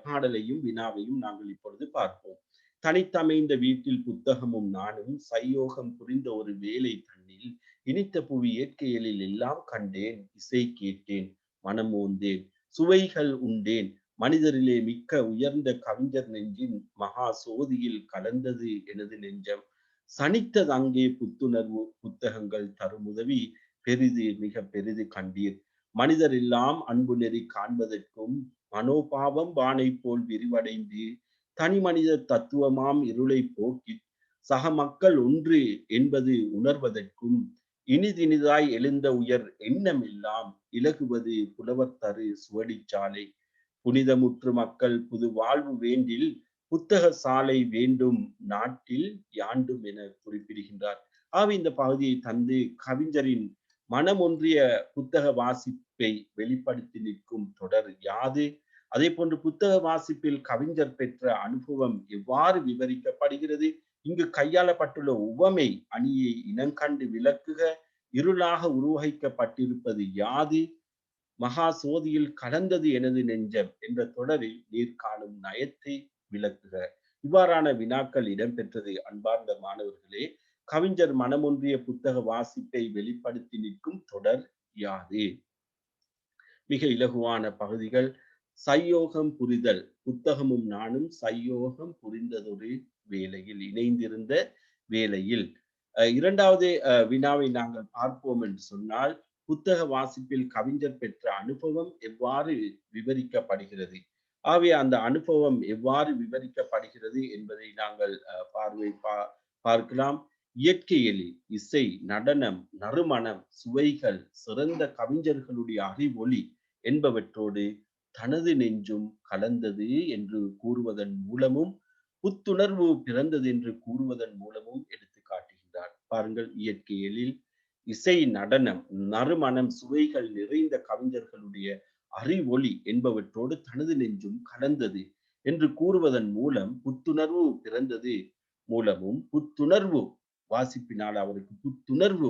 பாடலையும் வினாவையும் நாங்கள் இப்பொழுது பார்ப்போம். தனித்தமைந்த வீட்டில் புத்தகமும் நானும் சையோகம் புரிந்த ஒரு வேலை தன்னில் இனித்த புவி இயற்கையலில் எல்லாம் கண்டேன், இசை கேட்டேன், மனமோந்தேன், சுவைகள் உண்டேன், மனிதரிலே மிக்க உயர்ந்த கவிஞர் நெஞ்சின் மகா சோதியில் கலந்தது எனது நெஞ்சம், சனித்தது அங்கே புத்துணர்வு புத்தகங்கள் தரும் உதவி பெரிது மிக பெரிது கண்டீர், மனிதர் எல்லாம் அன்பு நெறி காண்பதற்கும் மனோபாவம் வானை போல் விரிவடைந்து தனி மனித தத்துவமாம் இருளை போக்கி சக மக்கள் ஒன்று என்பது உணர்வதற்கும் இனிதினிதாய் எழுந்த உயர் எண்ணமெல்லாம் இலகுவது புலவர் தரு சுவடிச்சாலை, புனிதமுற்று மக்கள் புது வாழ்வு வேண்டில் புத்தக சாலை வேண்டும் நாட்டில் யாண்டும் என குறிப்பிடுகின்றார். ஆக இந்த பகுதியை தந்து கவிஞரின் மனம் ஒன்றிய புத்தக வாசிப்பை வெளிப்படுத்தி நிற்கும் தொடர் யாது, அதே போன்று புத்தக வாசிப்பில் கவிஞர் பெற்ற அனுபவம் எவ்வாறு விவரிக்கப்படுகிறது, இங்கு கையாளப்பட்டுள்ள உவமை அணியை இனங்கண்டு விளக்குக, இருளாக உருவகிக்கப்பட்டிருப்பது யாது, மகா சோதியில் கலந்தது எனது நெஞ்சம் என்ற தொடரில் நீர் காணும் நயத்தை விளக்குக. இவ்வாறான வினாக்கள் இடம்பெற்றது. அன்பார்ந்த மாணவர்களே, கவிஞர் மனமொன்றிய புத்தக வாசிப்பை வெளிப்படுத்தி நிற்கும் தொடர் யாது? மிக இலகுவான பகுதிகள். சையோகம் புரிதல், புத்தகமும் நானும் சையோகம் புரிந்ததொரு வேளையில், இணைந்திருந்த வேளையில். இரண்டாவது வினாவை நாங்கள் பார்ப்போம் என்று சொன்னால், புத்தக வாசிப்பில் கவிஞர் பெற்ற அனுபவம் எவ்வாறு விவரிக்கப்படுகிறது? ஆகவே அந்த அனுபவம் எவ்வாறு விவரிக்கப்படுகிறது என்பதை நாங்கள் பார்க்கலாம். இயற்கையெழில், இசை, நடனம், நறுமணம், சுவைகள், சிறந்த கவிஞர்களுடைய அறிவொளி என்பவற்றோடு தனது நெஞ்சும் கலந்தது என்று கூறுவதன் மூலமும், புத்துணர்வு பிறந்தது என்று கூறுவதன் மூலமும் எடுத்து காட்டுகின்றார். பாருங்கள், இயற்கையெழில், இசை, நடனம், நறுமணம், சுவைகள் நிறைந்த கவிஞர்களுடைய அறிவொளி என்பவற்றோடு தனது நெஞ்சும் கலந்தது என்று கூறுவதன் மூலம் புத்துணர்வு பிறந்தது மூலமும், புத்துணர்வு வாசிப்பினால் அவருக்கு புத்துணர்வு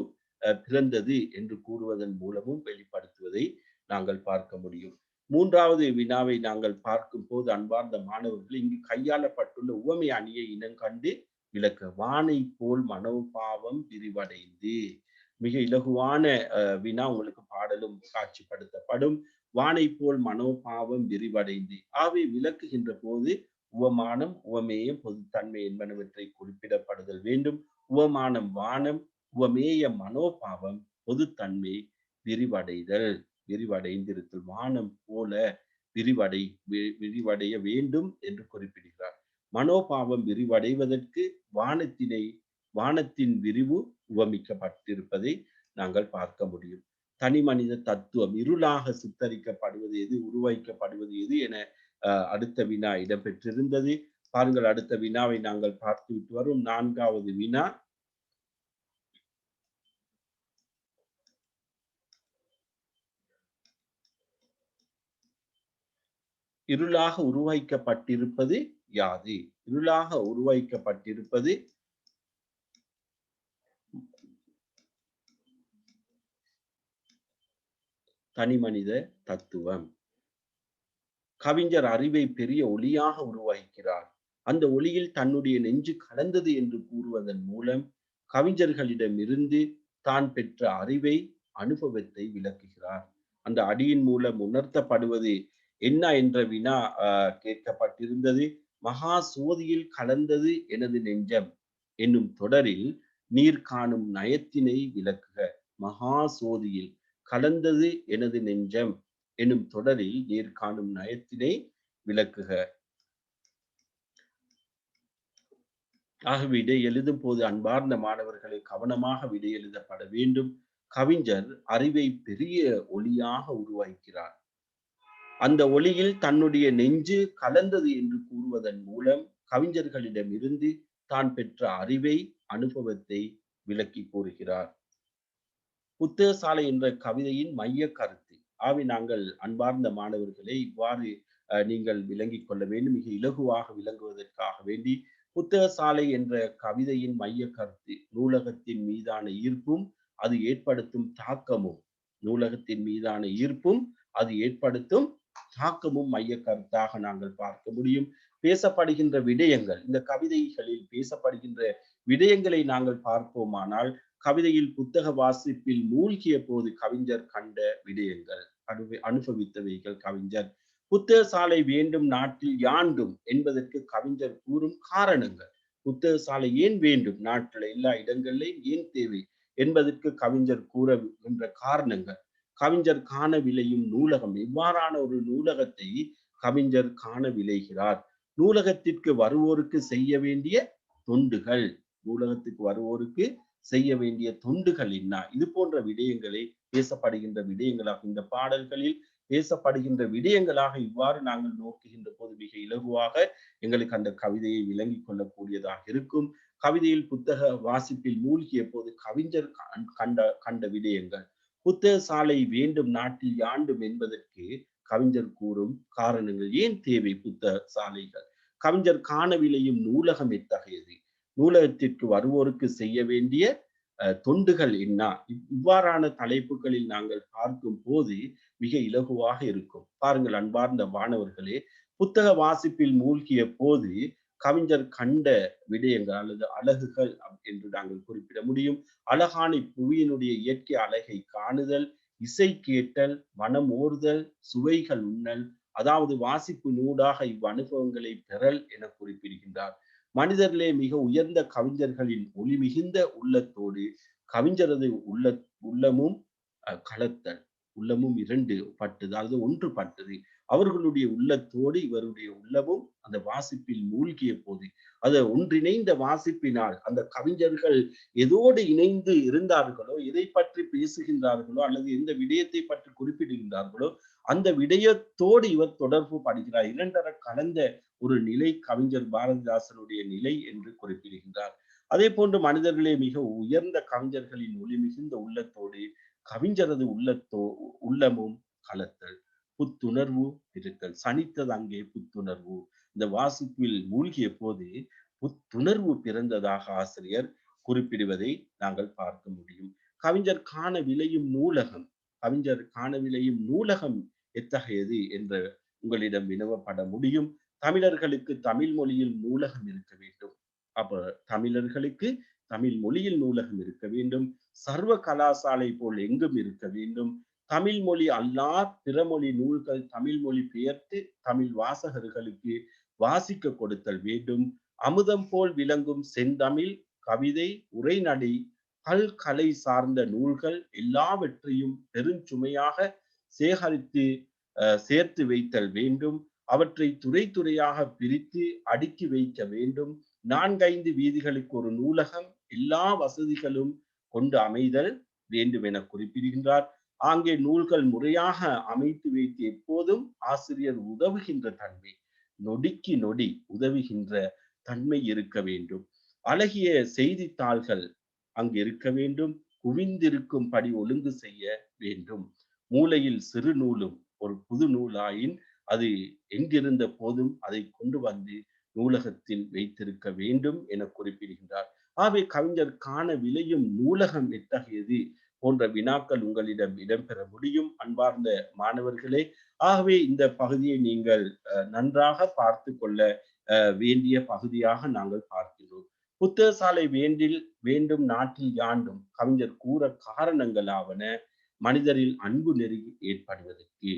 பிறந்தது என்று கூறுவதன் மூலமும் வெளிப்படுத்துவதை நாங்கள் பார்க்க முடியும். மூன்றாவது வினாவை நாங்கள் பார்க்கும் போது, அன்பார்ந்த மாணவர்கள், இங்கு கையாளப்பட்டுள்ள உவமை அணியை இனங்கண்டு விளக்க. வானை போல் மனோபாவம் விரிவடைந்து. மிக இலகுவான வினா, உங்களுக்கு பாடலும் காட்சிப்படுத்தப்படும். வானை போல் மனோபாவம் விரிவடைந்து. ஆகவே விளக்குகின்ற போது உவமானம், உவமேயம், பொதுத்தன்மை என்பனவற்றை குறிப்பிடப்படுதல் வேண்டும். உவமானம் வானம், உவமேய மனோபாவம், பொதுத்தன்மை விரிவடைதல், விரிவடைந்திருத்தல், வானம் போல விரிவடைய வேண்டும் என்று குறிப்பிடுகிறார். மனோபாவம் விரிவடைவதற்கு வானத்தின் விரிவு உவமிக்கப்பட்டிருப்பதை நாங்கள் பார்க்க முடியும். தனி மனித தத்துவம் இருளாக சித்தரிக்கப்படுவது எது, உருவாக்கப்படுவது எது என அடுத்த வினா இடம்பெற்றிருந்தது. பாருங்கள், அடுத்த வினாவை நாங்கள் பார்த்துவிட்டு வரும். நான்காவது வினா, இருளாக உருவாக்கப்பட்டிருப்பது யாது? இருளாக உருவாக்கப்பட்டிருப்பது தனிமனித தத்துவம். கவிஞர் அறிவை பெரிய ஒளியாக உருவாக்கிறார். அந்த ஒளியில் தன்னுடைய நெஞ்சு கலந்தது என்று கூறுவதன் மூலம் கவிஞர்களிடமிருந்து தான் பெற்ற அறிவை, அனுபவத்தை விளக்குகிறார். அந்த அடியின் மூலம் உணர்த்தப்படுவது என்ன என்ற வினா கேட்கப்பட்டிருந்தது. மகா சோதியில் கலந்தது எனது நெஞ்சம் என்னும் தொடரில் நீர் காணும் நயத்தினை விளக்குக. மகா சோதியில் கலந்தது எனது நெஞ்சம் எனும் தொடரில் நீர் காணும் நயத்தினை விளக்குக. ஆக விடை எழுதும் போது அன்பார்ந்த மாணவர்களை கவனமாக விடை எழுதப்பட வேண்டும். கவிஞர் அறிவை பெரிய ஒளியாக உருவாக்கிறார். அந்த ஒளியில் தன்னுடைய நெஞ்சு கலந்தது என்று கூறுவதன் மூலம் கவிஞர்களிடமிருந்து தான் பெற்ற அறிவை, அனுபவத்தை விளக்கி கூறுகிறார். புத்தகசாலை என்ற கவிதையின் மைய கருத்து. நாங்கள் அன்பார்ந்த மாணவர்களை இவ்வாறு நீங்கள் விளங்கிக் கொள்ள வேண்டும். மிக இலகுவாக விளங்குவதற்காக வேண்டி புத்தகசாலை என்ற கவிதையின் மைய கருத்து நூலகத்தின் மீதான ஈர்ப்பும் அது ஏற்படுத்தும் தாக்கமும். நூலகத்தின் மீதான ஈர்ப்பும் அது ஏற்படுத்தும் தாக்கமும் மைய கருத்தாக நாங்கள் பார்க்க முடியும். பேசப்படுகின்ற விடயங்கள், இந்த கவிதைகளில் பேசப்படுகின்ற விடயங்களை நாங்கள் பார்ப்போமானால், கவிதையில் புத்தக வாசிப்பில் மூழ்கிய போது கவிஞர் கண்ட விடயங்கள், அனுபவித்தவைகள் கவிஞர். புத்தக சாலை வேண்டும் நாட்டில் யாண்டும் என்பதற்கு கவிஞர் கூறும் காரணங்கள். புத்தக சாலை ஏன் வேண்டும் நாட்டில் எல்லா இடங்களிலும் ஏன் தேவை என்பதற்கு கவிஞர் கூறுகின்ற காரணங்கள். கவிஞர் காண விளையும் நூலகம், இவ்வாறான ஒரு நூலகத்தை கவிஞர் காண விளைகிறார். நூலகத்திற்கு வருவோருக்கு செய்ய வேண்டிய தொண்டுகள், நூலகத்துக்கு வருவோருக்கு செய்ய வேண்டிய தொண்டுகள் என்ன, இது போன்ற விடயங்களை பேசப்படுகின்ற விடயங்களாக இந்த பாடல்களில் பேசப்படுகின்ற விடயங்களாக இவ்வாறு நாங்கள் நோக்குகின்ற போது மிக இலகுவாக எங்களுக்கு அந்த கவிதையை விளங்கிக் கொள்ளக்கூடியதாக இருக்கும். கவிதையில் புத்தக வாசிப்பில் மூழ்கிய போது கவிஞர் கண்ட விடயங்கள். புத்தக சாலை வேண்டும் நாட்டில் யாண்டும் என்பதற்கு கவிஞர் கூறும் காரணங்கள். ஏன் தேவை புத்தக சாலைகள்? கவிஞர் காண விளையும் நூலகம் எத்தகையது? நூலகத்திற்கு வருவோருக்கு செய்ய வேண்டிய தொண்டுகள் என்ன? இவ்வாறான தலைப்புகளில் நாங்கள் பார்க்கும் போது மிக இலகுவாக இருக்கும். பாருங்கள் அன்பார்ந்த மாணவர்களே, புத்தக வாசிப்பில் மூழ்கிய போது கவிஞர் கண்ட விடயங்கள் அல்லது அழகுகள் என்று நாங்கள் குறிப்பிட முடியும். அழகான புவியினுடைய இயற்கை அழகை காணுதல், இசை கேட்டல், மனம் ஓர்தல், சுவைகள் உண்ணல், அதாவது வாசிப்பு நூடாக இவ்வனுபவங்களை பெறல் என குறிப்பிடுகின்றார். மனிதர்களே மிக உயர்ந்த கவிஞர்களின் ஒளி மிகுந்த உள்ளத்தோடு கவிஞரது உள்ளமும் கலத்தல், உள்ளமும் இரண்டு பட்டது, அதாவது ஒன்று பட்டது. அவர்களுடைய உள்ளத்தோடு இவருடைய உள்ளமும் அந்த வாசிப்பில் மூழ்கிய போது, அது ஒன்றிணைந்த வாசிப்பினால் அந்த கவிஞர்கள் எதோடு இணைந்து இருந்தார்களோ, எதை பற்றி பேசுகின்றார்களோ அல்லது எந்த விடயத்தை பற்றி குறிப்பிடுகின்றார்களோ அந்த விடயத்தோடு இவர் தொடர்பு படுகிறார். இரண்டர கலந்த ஒரு நிலை கவிஞர் பாரதிதாசனுடைய நிலை என்று குறிப்பிடுகின்றார். அதே போன்று மனிதர்களே மிக உயர்ந்த கவிஞர்களின் ஒளி மிகுந்த உள்ளத்தோடு கவிஞரது உள்ளமும் கலத்தல், புத்துணர்வு இருத்தல். சனித்தது அங்கே புத்துணர்வு. இந்த வாசிப்பில் மூழ்கிய போது புத்துணர்வு பிறந்ததாக ஆசிரியர் குறிப்பிடுவதை நாங்கள் பார்க்க முடியும். கவிஞர் காண விளையும் நூலகம், கவிஞர் காண விளையும் நூலகம் எத்தகையது என்ற உங்களிடம் வினவப்பட முடியும். தமிழர்களுக்கு தமிழ் மொழியில் நூலகம் இருக்க வேண்டும். அப்ப தமிழர்களுக்கு தமிழ் மொழியில் நூலகம் இருக்க வேண்டும். சர்வ கலாசாலை போல் எங்கும் இருக்க வேண்டும். தமிழ் மொழி அல்லா பிற மொழி நூல்கள் தமிழ் மொழி பெயர்த்து தமிழ் வாசகர்களுக்கு வாசிக்க கொடுத்தல் வேண்டும். அமுதம் போல் விளங்கும் செந்தமிழ் கவிதை, உரைநடை, பல்கலை சார்ந்த நூல்கள் எல்லாவற்றையும் பெருஞ்சுமையாக சேகரித்து சேர்த்து வைத்தல் வேண்டும். அவற்றை துறை துறையாக பிரித்து அடுக்கி வைக்க வேண்டும். 4-5 வீதிகளுக்கு ஒரு நூலகம், எல்லா வசதிகளும் கொண்டு அமைதல் வேண்டும் என குறிப்பிடுகின்றார். ஆங்கே நூல்கள் முறையாக அமைத்து வைத்து எப்போதும் ஆசிரியர் உதவுகின்ற தன்மை, நொடிக்கு நொடி உதவுகின்ற தன்மை இருக்க வேண்டும். அழகிய செய்தித்தாள்கள் அங்கு இருக்க வேண்டும். குவிந்திருக்கும்படி ஒழுங்கு செய்ய வேண்டும். மூலையில் சிறு நூலும் ஒரு புது நூலாயின் அது எங்கிருந்த போதும் அதை கொண்டு வந்து நூலகத்தில் வைத்திருக்க வேண்டும் என குறிப்பிடுகின்றார். ஆகவே கவிஞர் காண விளையும் நூலகம் எத்தகையது போன்ற வினாக்கள் உங்களிடம் இடம்பெற முடியும் அன்பார்ந்த மாணவர்களே. ஆகவே இந்த பகுதியை நீங்கள் நன்றாக பார்த்து கொள்ள வேண்டிய பகுதியாக நாங்கள் பார்க்கிறோம். புத்தக சாலை வேண்டும் நாட்டில் யாண்டும் கவிஞர் கூற காரணங்களாவன மனிதரில் அன்பு நெறி ஏற்படுவதற்கு,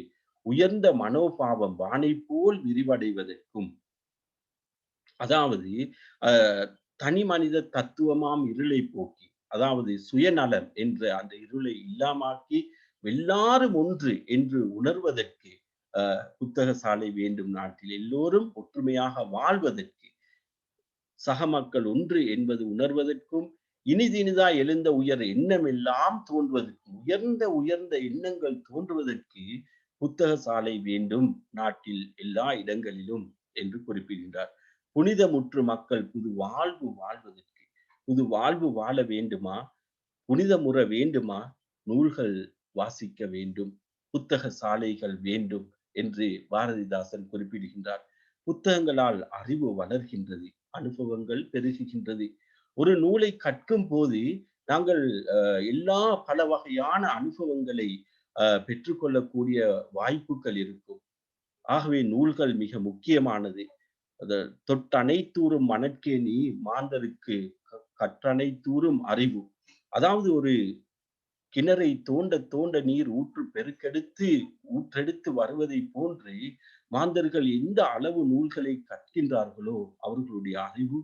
உயர்ந்த மனோபாவம் வானை போல் விரிவடைவதற்கும், அதாவது அ தனி மனித தத்துவமாம் இருளை போக்கி, அதாவது சுயநலம் என்ற அந்த இருளை இல்லாமாக்கி, எல்லாரும் ஒன்று என்று உணர்வதற்கு, புத்தக சாலை வேண்டும் நாட்டில் எல்லோரும் ஒற்றுமையாக வாழ்வதற்கு, சக மக்கள் ஒன்று என்பது உணர்வதற்கும், இனிதினிதாய் எழுந்த உயர் எண்ணமெல்லாம் தோன்றுவதற்கும், உயர்ந்த உயர்ந்த எண்ணங்கள் தோன்றுவதற்கு புத்தக சாலை வேண்டும் நாட்டில் எல்லா இடங்களிலும் என்று குறிப்பிடுகின்றார். புனிதமுற்று மக்கள் புது வாழ்வு வாழ்வதற்கு, புது வாழ்வு வாழ வேண்டுமா? புனிதமுற வேண்டுமா? நூல்கள் வாசிக்க வேண்டும். புத்தக சாலைகள் வேண்டும் என்று பாரதிதாசன் குறிப்பிடுகின்றார். புத்தகங்களால் அறிவு வளர்கின்றது. அனுபவங்கள் பெருகுகின்றது. ஒரு நூலை கற்கும் போது நாங்கள் எல்லா பல வகையான அனுபவங்களை பெற்றுக்கொள்ளக்கூடிய வாய்ப்புகள் இருக்கும். ஆகவே நூல்கள் மிக முக்கியமானது. அது தொட்டனைத்தூறும் மணற்கேணி மாந்தருக்கு கற்றனைத்தூறும் அறிவு. அதாவது ஒரு கிணறை தோண்ட தோண்ட நீர் ஊற்றெடுத்து வருவதை போன்று மாந்தர்கள் எந்த அளவு நூல்களை கற்கின்றார்களோ அவர்களுடைய அறிவு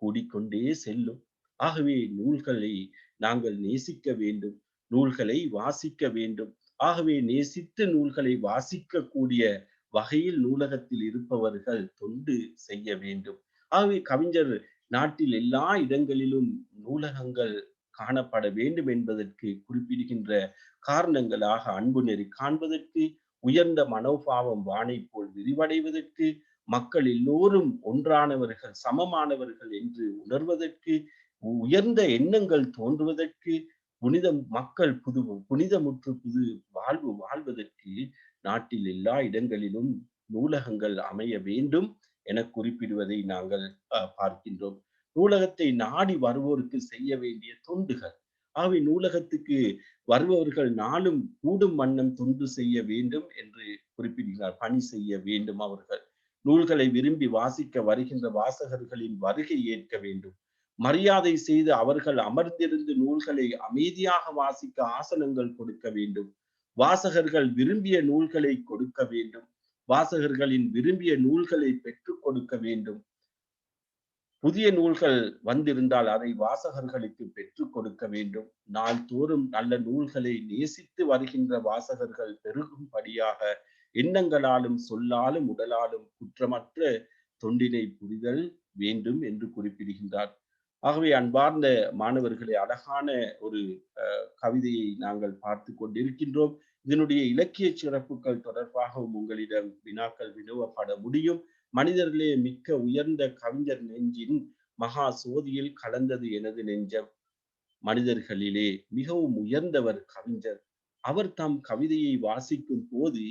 கூடிக்கொண்டே செல்லும். ஆகவே நூல்களை நாங்கள் நேசிக்க வேண்டும், நூல்களை வாசிக்க வேண்டும். ஆகவே நேசித்து நூல்களை வாசிக்கக்கூடிய வகையில் நூலகத்தில் இருப்பவர்கள் தொண்டு செய்ய வேண்டும். ஆகவே கவிஞர் நாட்டில் எல்லா இடங்களிலும் நூலகங்கள் காணப்பட வேண்டும் என்பதற்கு குறிப்பிடுகின்ற காரணங்களாக அன்பு நெறி காண்பதற்கு, உயர்ந்த மனோபாவம் வானை போல் விரிவடைவதற்கு, மக்கள் எல்லோரும் ஒன்றானவர்கள், சமமானவர்கள் என்று உணர்வதற்கு, உயர்ந்த எண்ணங்கள் தோன்றுவதற்கு, மக்கள் புனிதமுற்று புது வாழ்வு வாழ்வதற்கு நாட்டில் எல்லா இடங்களிலும் நூலகங்கள் அமைய வேண்டும் என குறிப்பிடுவதை நாங்கள் பார்க்கின்றோம். நூலகத்தை நாடி வருவோருக்கு செய்ய வேண்டிய தொண்டுகள். ஆகவே நூலகத்துக்கு வருபவர்கள் நாளும் கூடும் வண்ணம் தொண்டு செய்ய வேண்டும் என்று குறிப்பிடுகிறார். பணி செய்ய வேண்டும் அவர்கள். நூல்களை விரும்பி வாசிக்க வருகின்ற வாசகர்களின் வருகை ஏற்க வேண்டும். மரியாதை செய்து அவர்கள் அமர்ந்திருந்து நூல்களை அமைதியாக வாசிக்க ஆசனங்கள் கொடுக்க வேண்டும். வாசகர்கள் விரும்பிய நூல்களை கொடுக்க வேண்டும். வாசகர்களின் விரும்பிய நூல்களை பெற்றுக் கொடுக்க வேண்டும். புதிய நூல்கள் வந்திருந்தால் அதை வாசகர்களுக்கு பெற்றுக் கொடுக்க வேண்டும். நாள்தோறும் நல்ல நூல்களை நேசித்து வருகின்ற வாசகர்கள் பெருகும்படியாக எண்ணங்களாலும் சொல்லாலும் உடலாலும் குற்றமற்ற தொண்டினை புரிதல் வேண்டும் என்று குறிப்பிடுகின்றார். ஆகவே அன்பார்ந்த மாணவர்களே, அழகான ஒரு கவிதையை நாங்கள் பார்த்து கொண்டிருக்கின்றோம். இதனுடைய இலக்கிய சிறப்புகள் தொடர்பாகவும் உங்களிடம் வினாக்கள் வினவப்பட முடியும். மனிதர்களே மிக்க உயர்ந்த கவிஞர் நெஞ்சின் மகா சோதியில் கலந்தது எனது நெஞ்சம். மனிதர்களிலே மிகவும் உயர்ந்தவர் கவிஞர். அவர் தம் கவிதையை வாசிக்கும் போது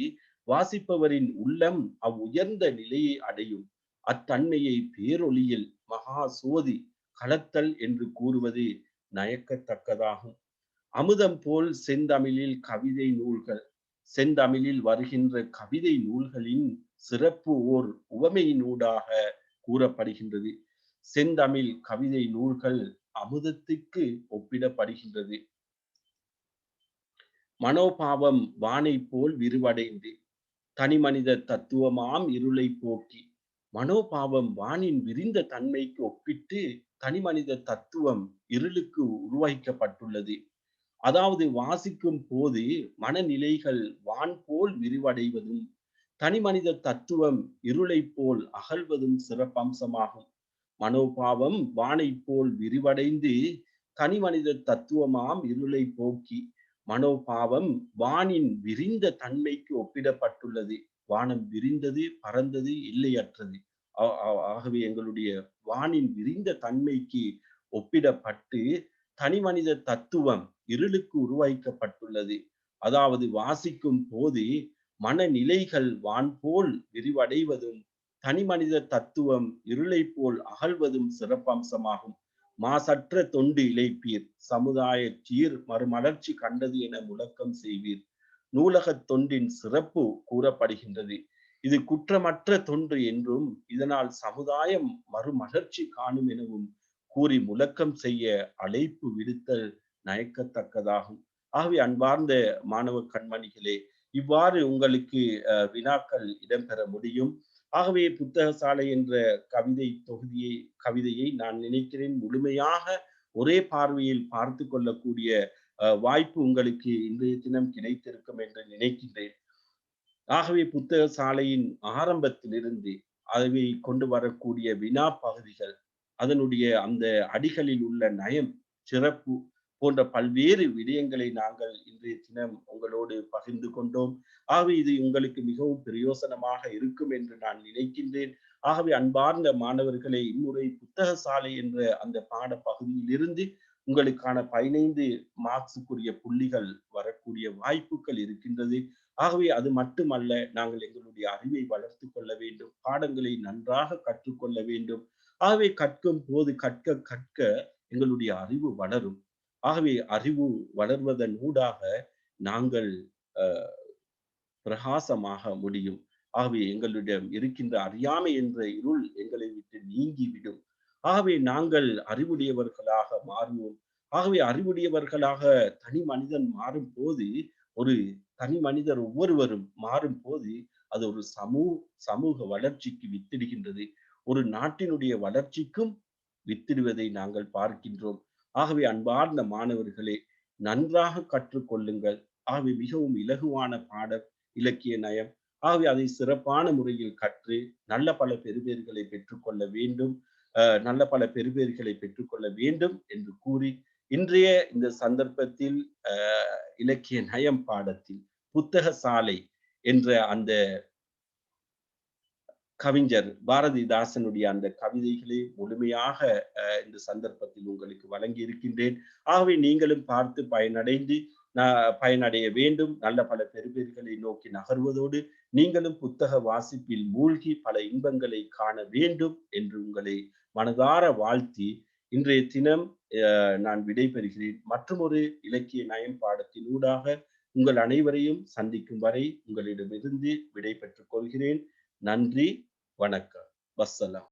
வாசிப்பவரின் உள்ளம் அவ்வுயர்ந்த நிலையை அடையும். அத்தன்மையை பேரொளியில் மகா சோதி கலத்தல் என்று கூறுவது நயக்கத்தக்கதாகும். அமுதம் போல் செந்தமிழில் கவிதை நூல்கள். செந்தமிழில் வருகின்ற கவிதை நூல்களின் சிறப்பு ஓர் உவமையினூடாக கூறப்படுகின்றது. செந்தமிழ் கவிதை நூல்கள் அமுதத்துக்கு ஒப்பிடப்படுகின்றது. மனோபாவம் வானை போல் விரிவடைந்து தனிமனித தத்துவமாம் இருளை போக்கி. மனோபாவம் வானின் விரிந்த தன்மைக்கு ஒப்பிட்டு தனிமனித தத்துவம் இருளுக்கு உருவாக்கப்பட்டுள்ளது. அதாவது வாசிக்கும் போது மனநிலைகள் வான் போல் விரிவடைவதும், தனிமனித தத்துவம் இருளை போல் அகழ்வதும் சிறப்பம்சமாகும். மனோபாவம் வானை போல் விரிவடைந்து தனிமனித தத்துவமாம் இருளை போக்கி. மனோபாவம் வானின் விரிந்த தன்மைக்கு ஒப்பிடப்பட்டுள்ளது. வானம் விரிந்தது, பறந்தது, எல்லையற்றது. ஆகவே எங்களுடைய வானின் விரிந்த தன்மைக்கு ஒப்பிடப்பட்டு தனிமனித தத்துவம் இருளுக்கு உருவாக்கப்பட்டுள்ளது. அதாவது வாசிக்கும் போது மனநிலைகள் வான் போல் விரிவடைவதும், தனிமனித தத்துவம் இருளை போல் அகழ்வதும் சிறப்பம்சமாகும். மாசற்ற தொண்டு இழைப்பீர், சமுதாய சீர் மறுமலர்ச்சி கண்டது என முழக்கம் செய்வீர். நூலகத் தொண்டின் சிறப்பு கூறப்படுகின்றது. இது குற்றமற்ற தொன்று என்றும் இதனால் சமுதாயம் மறுமலர்ச்சி காணும் எனவும் கூறி முழக்கம் செய்ய அழைப்பு விடுத்தல் நயக்கத்தக்கதாகும். ஆகவே அன்பார்ந்த மாணவ கண்மணிகளே, இவ்வாறு உங்களுக்கு வினாக்கள் இடம்பெற முடியும். ஆகவே புத்தகசாலை என்ற கவிதையை நான் நினைக்கிறேன் முழுமையாக ஒரே பார்வையில் பார்த்து கொள்ளக்கூடிய வாய்ப்பு உங்களுக்கு இன்றைய தினம் கிடைத்திருக்கும் என்று நினைக்கின்றேன். ஆகவே புத்தக சாலையின் ஆரம்பத்திலிருந்து அதை கொண்டு வரக்கூடிய வினா பகுதிகள், அதனுடைய அந்த அடிகளில் உள்ள நயம், சிறப்பு போன்ற பல்வேறு விடயங்களை நாங்கள் இன்றைய தினம் உங்களோடு பகிர்ந்து கொண்டோம். ஆகவே இது உங்களுக்கு மிகவும் பிரயோசனமாக இருக்கும் என்று நான் நினைக்கின்றேன். ஆகவே அன்பார்ந்த மாணவர்களை, இம்முறை புத்தக சாலை என்ற அந்த பாட பகுதியிலிருந்து உங்களுக்கான 15 மார்க்ஸுக்குரிய புள்ளிகள் வரக்கூடிய வாய்ப்புகள் இருக்கின்றது. ஆகவே அது மட்டுமல்ல, நாங்கள் எங்களுடைய அறிவை வளர்த்துக் கொள்ள வேண்டும், பாடங்களை நன்றாக கற்றுக்கொள்ள வேண்டும். ஆகவே கற்கும் போது கற்க கற்க எங்களுடைய அறிவு வளரும். ஆகவே அறிவு வளர்வதன் ஊடாக நாங்கள் பிரகாசமாக முடியும். ஆகவே எங்களிடம் இருக்கின்ற அறியாமை என்ற இருள் எங்களை விட்டு நீங்கிவிடும். ஆகவே நாங்கள் அறிவுடையவர்களாக மாறுவோம். ஆகவே அறிவுடையவர்களாக தனி மனிதன் மாறும்போது, ஒரு தனி மனிதர் ஒவ்வொருவரும் மாறும்போது, அது ஒரு சமூக வளர்ச்சிக்கு வித்திடுகின்றது. ஒரு நாட்டினுடைய வளர்ச்சிக்கும் வித்திடுவதை நாங்கள் பார்க்கின்றோம். ஆகவே அன்பார்ந்த மாணவர்களே, நன்றாக கற்றுக்கொள்ளுங்கள். ஆகவே மிகவும் இலகுவான பாடம் இலக்கிய நயம். ஆகவே அதை சிறப்பான முறையில் கற்று நல்ல பல பெறுபேறுகளை பெற்றுக்கொள்ள வேண்டும். நல்ல பல பெறுபேறுகளை பெற்றுக்கொள்ள வேண்டும் என்று கூறி, இன்றைய இந்த சந்தர்ப்பத்தில் இலக்கிய நயம் பாடத்தில் புத்தக சாலை என்ற அந்த கவிஞர் பாரதிதாசனுடைய அந்த கவிதைகளை முழுமையாக இந்த சந்தர்ப்பத்தில் உங்களுக்கு வழங்கி இருக்கின்றேன். ஆகவே நீங்களும் பார்த்து பயனடைய வேண்டும். நல்ல பல பெறுபேறுகளை நோக்கி நகர்வதோடு நீங்களும் புத்தக வாசிப்பில் மூழ்கி பல இன்பங்களை காண வேண்டும் என்று உங்களை மனதார வாழ்த்தி இன்றைய தினம் நான் விடைபெறுகிறேன். மற்றுமொரு இலக்கிய நயம் பாடத்தினூடாக உங்கள் அனைவரையும் சந்திக்கும் வரை உங்களிடமிருந்து விடை பெற்றுக் கொள்கிறேன். நன்றி, வணக்கம். வஸ்ஸலாம்.